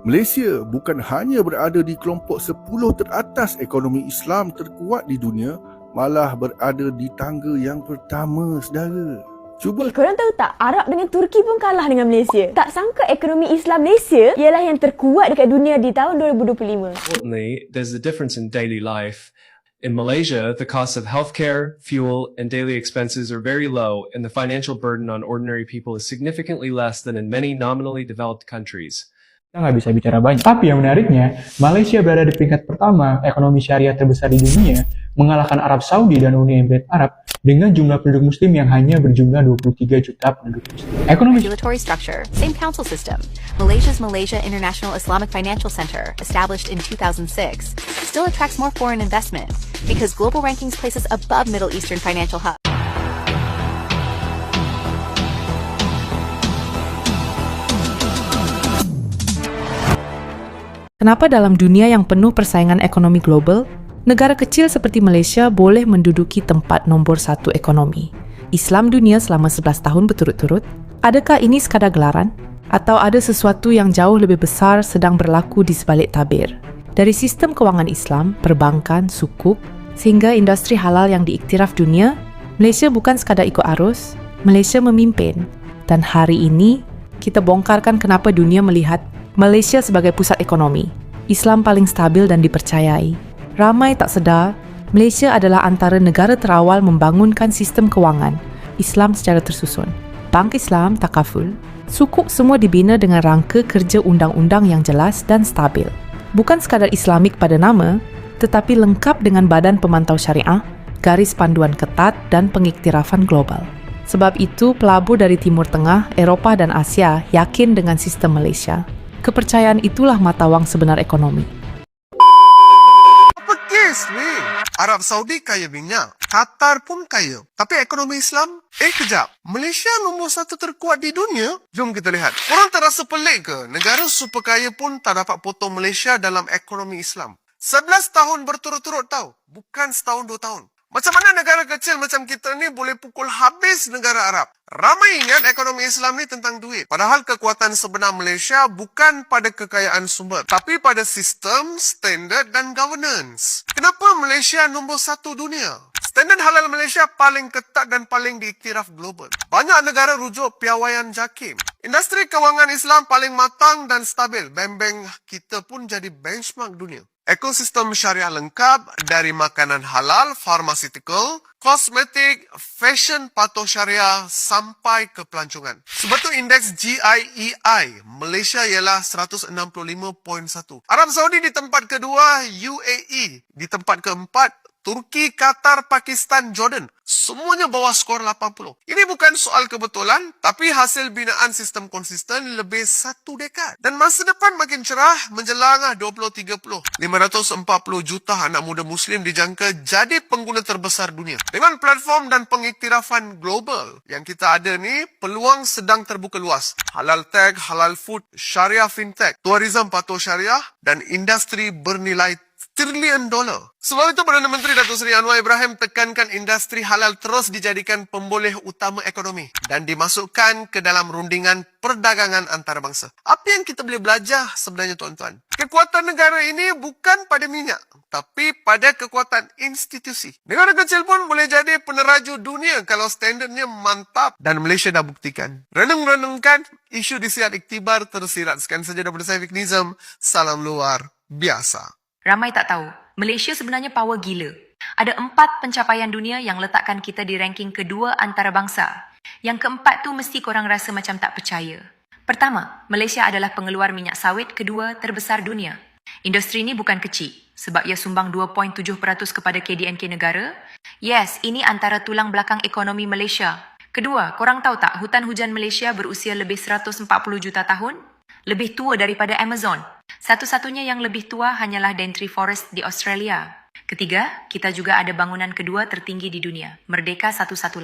Malaysia bukan hanya berada di kelompok 10 teratas ekonomi Islam terkuat di dunia, malah berada di tangga yang pertama, saudara. Cuba korang tahu tak, Arab dengan Turki pun kalah dengan Malaysia. Tak sangka ekonomi Islam Malaysia ialah yang terkuat dekat dunia di tahun 2025. Importantly, there's a difference in daily life. In Malaysia, the costs of healthcare, fuel, and daily expenses are very low, and the financial burden on ordinary people is significantly less than in many nominally developed countries. Kita nggak bisa bicara banyak. Tapi yang menariknya, Malaysia berada di peringkat pertama ekonomi syariah terbesar di dunia, mengalahkan Arab Saudi dan Uni Emirat Arab dengan jumlah penduduk muslim yang hanya berjumlah 23 juta penduduk muslim. Ekonomi Regulatory structure, same council system. Malaysia's Malaysia International Islamic Financial Center, established in 2006, still attracts more foreign investment because Global Rankings places above Middle Eastern financial hubs. Kenapa dalam dunia yang penuh persaingan ekonomi global, negara kecil seperti Malaysia boleh menduduki tempat nombor 1 ekonomi? Islam dunia selama 11 tahun berturut-turut? Adakah ini sekadar gelaran? Atau ada sesuatu yang jauh lebih besar sedang berlaku di sebalik tabir? Dari sistem kewangan Islam, perbankan, sukuk, sehingga industri halal yang diiktiraf dunia, Malaysia bukan sekadar ikut arus, Malaysia memimpin. Dan hari ini, kita bongkarkan kenapa dunia melihat Malaysia sebagai pusat ekonomi, Islam paling stabil dan dipercayai. Ramai tak sedar, Malaysia adalah antara negara terawal membangunkan sistem kewangan Islam secara tersusun. Bank Islam, takaful, sukuk semua dibina dengan rangka kerja undang-undang yang jelas dan stabil. Bukan sekadar Islamik pada nama, tetapi lengkap dengan badan pemantau syariah, garis panduan ketat dan pengiktirafan global. Sebab itu, pelabur dari Timur Tengah, Eropah dan Asia yakin dengan sistem Malaysia. Kepercayaan itulah mata wang sebenar ekonomi. Apa kes ni? Arab Saudi kaya minyak, Qatar pun kaya. Tapi ekonomi Islam? Kejap. Malaysia nombor 1 terkuat di dunia? Jom kita lihat. Korang terasa pelik ke? Negara super kaya pun tak dapat potong Malaysia dalam ekonomi Islam. 11 tahun berturut-turut tau. Bukan setahun 2 tahun. Macam mana negara kecil macam kita ni boleh pukul habis negara Arab? Ramai ingat ekonomi Islam ni tentang duit. Padahal kekuatan sebenar Malaysia bukan pada kekayaan sumber, tapi pada sistem, standard dan governance. Kenapa Malaysia nombor 1 dunia? Standard halal Malaysia paling ketat dan paling diiktiraf global. Banyak negara rujuk piawaian JAKIM. Industri kewangan Islam paling matang dan stabil. Bank-bank kita pun jadi benchmark dunia. Ekosistem syariah lengkap dari makanan halal, pharmaceutical, kosmetik, fashion patuh syariah sampai ke pelancongan. Sebab tu indeks GIEI Malaysia ialah 165.1. Arab Saudi di tempat kedua, UAE di tempat keempat, Turki, Qatar, Pakistan, Jordan. Semuanya bawah skor 80. Ini bukan soal kebetulan, tapi hasil binaan sistem konsisten lebih 1 dekad. Dan masa depan makin cerah menjelang 2030. 540 juta anak muda Muslim dijangka jadi pengguna terbesar dunia. Dengan platform dan pengiktirafan global yang kita ada ni, peluang sedang terbuka luas. Halal tech, halal food, syariah fintech, tourism patuh syariah dan industri bernilai triliun dolar. Sebab itu Perdana Menteri Datuk Seri Anwar Ibrahim tekankan industri halal terus dijadikan pemboleh utama ekonomi dan dimasukkan ke dalam rundingan perdagangan antarabangsa. Apa yang kita boleh belajar sebenarnya tuan-tuan? Kekuatan negara ini bukan pada minyak, tapi pada kekuatan institusi. Negara kecil pun boleh jadi peneraju dunia kalau standardnya mantap dan Malaysia dah buktikan. Renung-renungkan, isu di siar iktibar tersirat. Sekian saja daripada saya Fiknizam. Salam luar biasa. Ramai tak tahu, Malaysia sebenarnya power gila. Ada 4 pencapaian dunia yang letakkan kita di ranking kedua antarabangsa. Yang keempat tu mesti korang rasa macam tak percaya. Pertama, Malaysia adalah pengeluar minyak sawit kedua terbesar dunia. Industri ini bukan kecil, sebab ia sumbang 2.7% kepada KDNK negara. Yes, ini antara tulang belakang ekonomi Malaysia. Kedua, korang tahu tak hutan hujan Malaysia berusia lebih 140 juta tahun? Lebih tua daripada Amazon. Satu-satunya yang lebih tua hanyalah Daintree Forest di Australia. Ketiga, kita juga ada bangunan kedua tertinggi di dunia, Merdeka 118.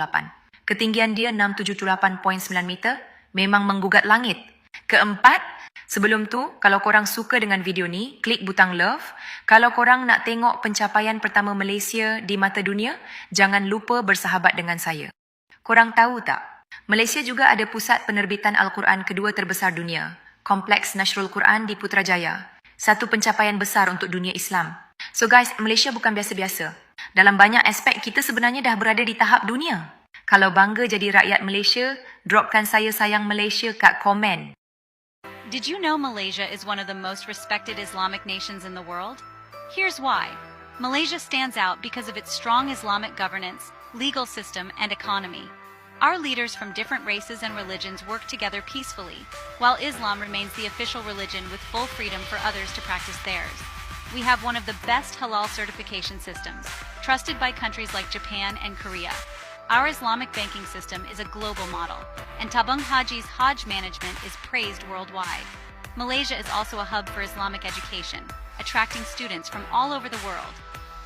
Ketinggian dia 678.9 meter, memang menggugat langit. Keempat, sebelum tu, kalau korang suka dengan video ni, klik butang love. Kalau korang nak tengok pencapaian pertama Malaysia di mata dunia, jangan lupa bersahabat dengan saya. Korang tahu tak? Malaysia juga ada pusat penerbitan Al-Quran kedua terbesar dunia. Kompleks Nasrul Quran di Putrajaya. Satu pencapaian besar untuk dunia Islam. So guys, Malaysia bukan biasa-biasa. Dalam banyak aspek, kita sebenarnya dah berada di tahap dunia. Kalau bangga jadi rakyat Malaysia, dropkan saya sayang Malaysia kat komen. Did you know Malaysia is one of the most respected Islamic nations in the world? Here's why. Malaysia stands out because of its strong Islamic governance, legal system, and economy. Our leaders from different races and religions work together peacefully, while Islam remains the official religion with full freedom for others to practice theirs. We have one of the best halal certification systems, trusted by countries like Japan and Korea. Our Islamic banking system is a global model, and Tabung Haji's Hajj management is praised worldwide. Malaysia is also a hub for Islamic education, attracting students from all over the world.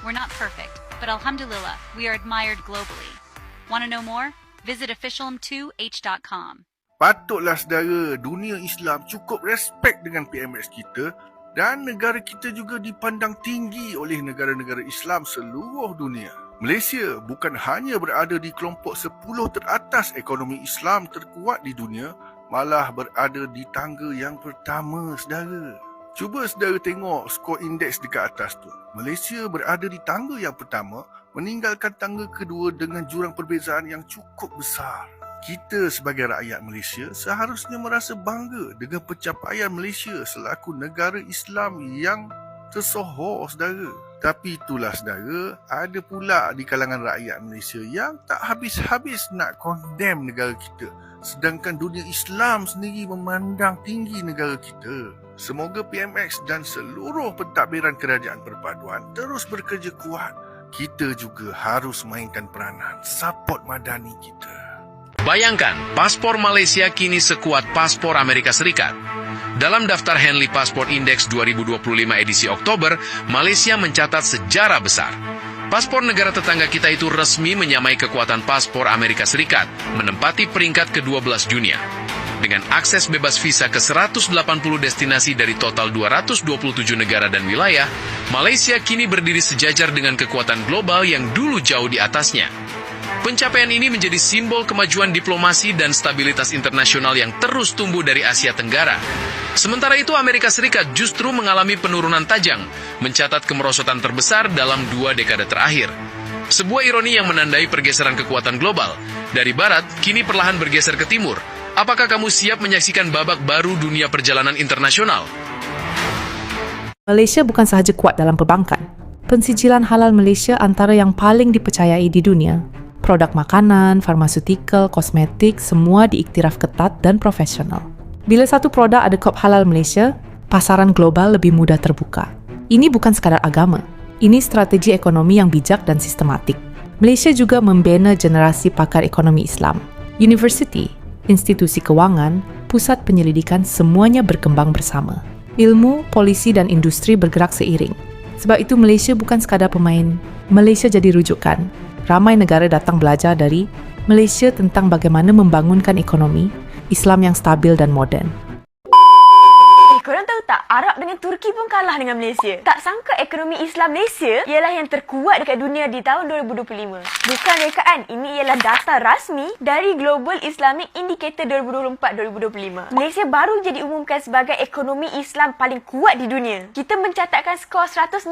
We're not perfect, but alhamdulillah, we are admired globally. Want to know more? Visit officialm2h.com. Patutlah saudara, dunia Islam cukup respect dengan PMX kita dan negara kita juga dipandang tinggi oleh negara-negara Islam seluruh dunia. Malaysia bukan hanya berada di kelompok 10 teratas ekonomi Islam terkuat di dunia, malah berada di tangga yang pertama saudara. Cuba saudara tengok skor indeks dekat atas tu. Malaysia berada di tangga yang pertama, meninggalkan tangga kedua dengan jurang perbezaan yang cukup besar. Kita sebagai rakyat Malaysia seharusnya merasa bangga dengan pencapaian Malaysia selaku negara Islam yang tersohor saudara. Tapi itulah saudara, ada pula di kalangan rakyat Malaysia yang tak habis-habis nak condemn negara kita. Sedangkan dunia Islam sendiri memandang tinggi negara kita. Semoga PMX dan seluruh pentadbiran kerajaan perpaduan terus bekerja kuat. Kita juga harus mainkan peranan support madani kita. Bayangkan, paspor Malaysia kini sekuat paspor Amerika Serikat. Dalam daftar Henley Passport Index 2025 edisi Oktober, Malaysia mencatat sejarah besar. Paspor negara tetangga kita itu resmi menyamai kekuatan paspor Amerika Serikat, menempati peringkat ke-12 dunia. Dengan akses bebas visa ke 180 destinasi dari total 227 negara dan wilayah, Malaysia kini berdiri sejajar dengan kekuatan global yang dulu jauh di atasnya. Pencapaian ini menjadi simbol kemajuan diplomasi dan stabilitas internasional yang terus tumbuh dari Asia Tenggara. Sementara itu, Amerika Serikat justru mengalami penurunan tajam, mencatat kemerosotan terbesar dalam 2 dekade terakhir. Sebuah ironi yang menandai pergeseran kekuatan global. Dari barat, kini perlahan bergeser ke timur. Apakah kamu siap menyaksikan babak baru dunia perjalanan internasional? Malaysia bukan sahaja kuat dalam perbankan. Pensijilan halal Malaysia antara yang paling dipercayai di dunia. Produk makanan, farmaseutikal, kosmetik, semua diiktiraf ketat dan profesional. Bila satu produk ada kod halal Malaysia, pasaran global lebih mudah terbuka. Ini bukan sekadar agama. Ini strategi ekonomi yang bijak dan sistematik. Malaysia juga membina generasi pakar ekonomi Islam. Universiti, institusi kewangan, pusat penyelidikan semuanya berkembang bersama. Ilmu, polisi dan industri bergerak seiring. Sebab itu Malaysia bukan sekadar pemain. Malaysia jadi rujukan. Ramai negara datang belajar dari Malaysia tentang bagaimana membangunkan ekonomi Islam yang stabil dan moden. Korang tahu tak, Arab dengan Turki pun kalah dengan Malaysia. Tak sangka ekonomi Islam Malaysia ialah yang terkuat dekat dunia di tahun 2025. Bukan rekaan, ini ialah data rasmi dari Global Islamic Indicator 2024-2025. Malaysia baru jadi umumkan sebagai ekonomi Islam paling kuat di dunia. Kita mencatatkan skor 165.1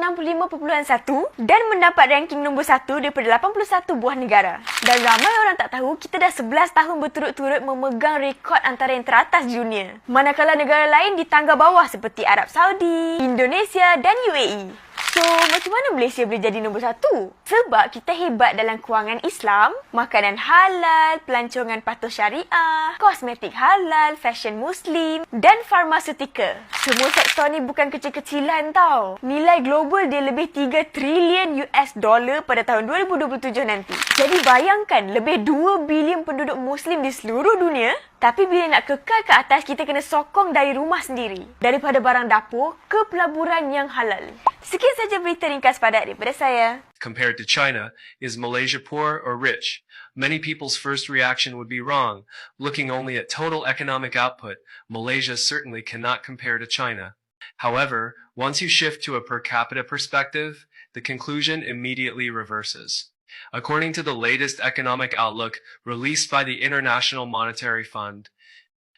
dan mendapat ranking nombor 1 daripada 81 buah negara. Dan ramai orang tak tahu, kita dah 11 tahun berturut-turut memegang rekod antara yang teratas di dunia. Manakala negara lain di tangga bawah seperti Arab Saudi, Indonesia dan UAE. So, macam mana Malaysia boleh jadi nombor 1? Sebab kita hebat dalam kewangan Islam, makanan halal, pelancongan patuh syariah, kosmetik halal, fashion muslim dan farmaseutika. Semua sektor ni bukan kecil-kecilan tau. Nilai global dia lebih 3 trilion US dollar pada tahun 2027 nanti. Jadi bayangkan, lebih 2 bilion penduduk Muslim di seluruh dunia. Tapi bila nak kekal ke atas, kita kena sokong dari rumah sendiri. Daripada barang dapur ke pelaburan yang halal. Sekian saja berita ringkas padat daripada saya. Compared to China, is Malaysia poor or rich? Many people's first reaction would be wrong. Looking only at total economic output, Malaysia certainly cannot compare to China. However, once you shift to a per capita perspective, the conclusion immediately reverses. According to the latest economic outlook released by the International Monetary Fund,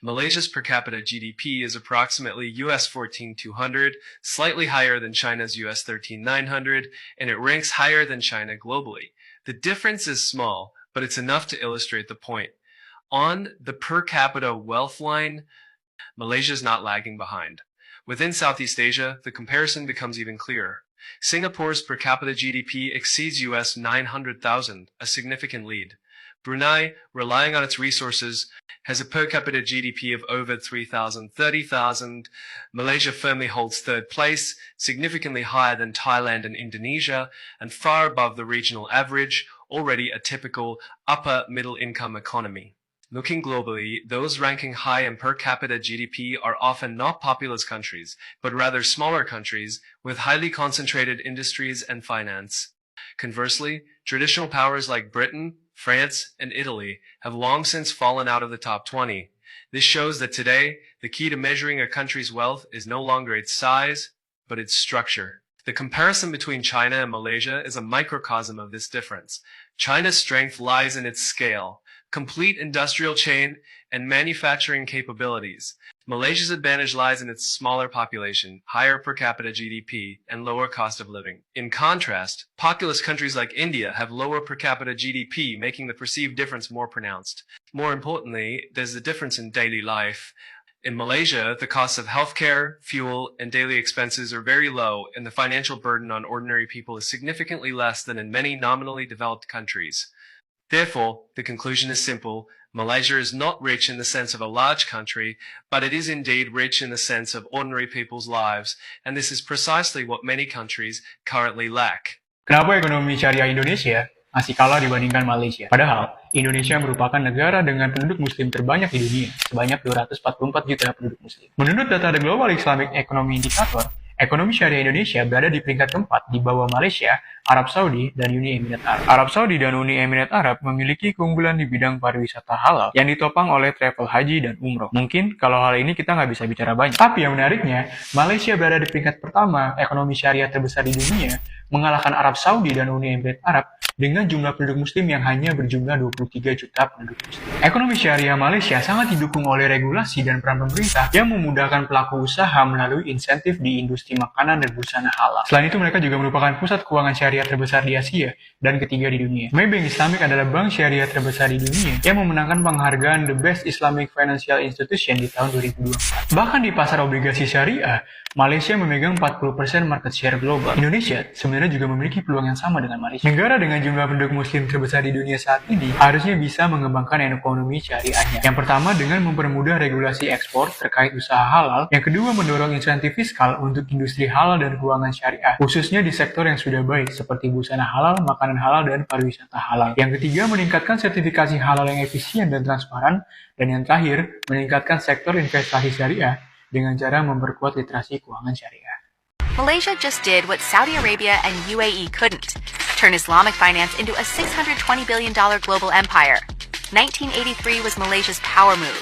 Malaysia's per capita GDP is approximately US $14,200, slightly higher than China's US $13,900, and it ranks higher than China globally. The difference is small, but it's enough to illustrate the point. On the per capita wealth line, Malaysia is not lagging behind. Within Southeast Asia, the comparison becomes even clearer. Singapore's per capita GDP exceeds US 900,000, a significant lead. Brunei, relying on its resources, has a per capita GDP of over 30,000. Malaysia firmly holds third place, significantly higher than Thailand and Indonesia, and far above the regional average, already a typical upper middle income economy. Looking globally, those ranking high in per capita GDP are often not populous countries, but rather smaller countries with highly concentrated industries and finance. Conversely, traditional powers like Britain, France, and Italy have long since fallen out of the top 20. This shows that today, the key to measuring a country's wealth is no longer its size, but its structure. The comparison between China and Malaysia is a microcosm of this difference. China's strength lies in its scale, complete industrial chain, and manufacturing capabilities. Malaysia's advantage lies in its smaller population, higher per capita GDP, and lower cost of living. In contrast, populous countries like India have lower per capita GDP, making the perceived difference more pronounced. More importantly, there's the difference in daily life. In Malaysia, the costs of healthcare, fuel, and daily expenses are very low, and the financial burden on ordinary people is significantly less than in many nominally developed countries. Therefore, the conclusion is simple. Malaysia is not rich in the sense of a large country, but it is indeed rich in the sense of ordinary people's lives, and this is precisely what many countries currently lack. Kenapa ekonomi syariah Indonesia masih kalah dibandingkan Malaysia? Padahal, Indonesia merupakan negara dengan penduduk muslim terbanyak di dunia, sebanyak 244 juta penduduk muslim. Menurut data The Global Islamic Economy Indicator, ekonomi syariah Indonesia berada di peringkat keempat di bawah Malaysia, Arab Saudi, dan Uni Emirat Arab. Arab Saudi dan Uni Emirat Arab memiliki keunggulan di bidang pariwisata halal yang ditopang oleh travel haji dan umroh. Mungkin kalau hal ini kita nggak bisa bicara banyak. Tapi yang menariknya, Malaysia berada di peringkat pertama ekonomi syariah terbesar di dunia, mengalahkan Arab Saudi dan Uni Emirat Arab dengan jumlah penduduk muslim yang hanya berjumlah 23 juta penduduk muslim. Ekonomi syariah Malaysia sangat didukung oleh regulasi dan peran pemerintah yang memudahkan pelaku usaha melalui insentif di industri makanan dan busana halal. Selain itu, mereka juga merupakan pusat keuangan syariah terbesar di Asia dan ketiga di dunia. Maybank Islamic adalah bank syariah terbesar di dunia yang memenangkan penghargaan The Best Islamic Financial Institution di tahun 2024. Bahkan di pasar obligasi syariah, Malaysia memegang 40% market share global. Indonesia sebenarnya juga memiliki peluang yang sama dengan Malaysia. Negara dengan jumlah penduduk muslim terbesar di dunia saat ini harusnya bisa mengembangkan ekonomi syariahnya. Yang pertama, dengan mempermudah regulasi ekspor terkait usaha halal. Yang kedua, mendorong insentif fiskal untuk industri halal dan keuangan syariah, khususnya di sektor yang sudah baik seperti busana halal, makanan halal, dan pariwisata halal. Yang ketiga, meningkatkan sertifikasi halal yang efisien dan transparan. Dan yang terakhir, meningkatkan sektor investasi syariah dengan cara memperkuat literasi keuangan syariah. Malaysia just did what Saudi Arabia and UAE couldn't, turn Islamic finance into a $620 billion global empire. 1983 was Malaysia's power move.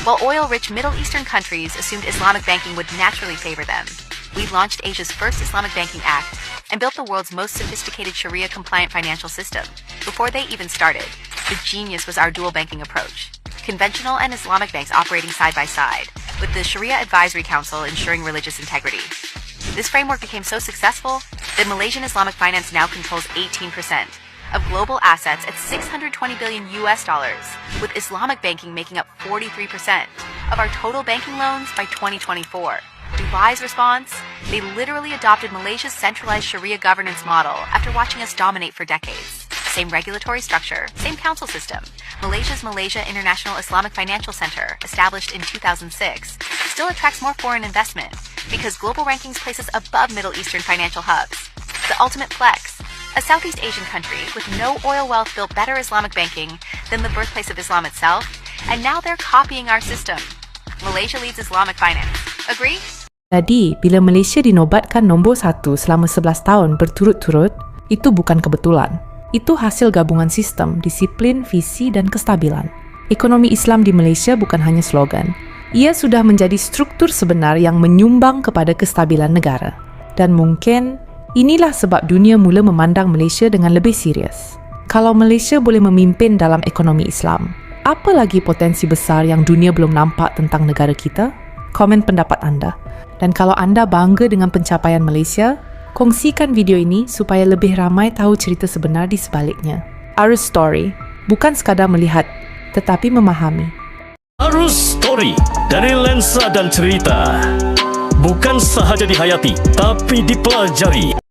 While oil-rich Middle Eastern countries assumed Islamic banking would naturally favor them, we launched Asia's first Islamic Banking Act and built the world's most sophisticated Sharia-compliant financial system. Before they even started, the genius was our dual banking approach. Conventional and Islamic banks operating side by side, with the Sharia Advisory Council ensuring religious integrity. This framework became so successful that Malaysian Islamic finance now controls 18% of global assets at $620 billion, with Islamic banking making up 43% of our total banking loans by 2024. Dubai's response? They literally adopted Malaysia's centralized Sharia governance model after watching us dominate for decades. Same regulatory structure, same council system. Malaysia's Malaysia International Islamic Financial Center, established in 2006, still attracts more foreign investment because global rankings place us above Middle Eastern financial hubs. The ultimate flex, a Southeast Asian country with no oil wealth built better Islamic banking than the birthplace of Islam itself, and now they're copying our system. Malaysia leads Islamic finance. Agree? Jadi, bila Malaysia dinobatkan nombor 1 selama 11 tahun berturut-turut, itu bukan kebetulan. Itu hasil gabungan sistem, disiplin, visi, dan kestabilan. Ekonomi Islam di Malaysia bukan hanya slogan. Ia sudah menjadi struktur sebenar yang menyumbang kepada kestabilan negara. Dan mungkin, inilah sebab dunia mula memandang Malaysia dengan lebih serius. Kalau Malaysia boleh memimpin dalam ekonomi Islam, Apa lagi potensi besar yang dunia belum nampak tentang negara kita? Komen pendapat anda. Dan kalau anda bangga dengan pencapaian Malaysia, kongsikan video ini supaya lebih ramai tahu cerita sebenar di sebaliknya. Arus Story, bukan sekadar melihat, tetapi memahami. Arus Story dari lensa dan cerita. Bukan sahaja dihayati, tapi dipelajari.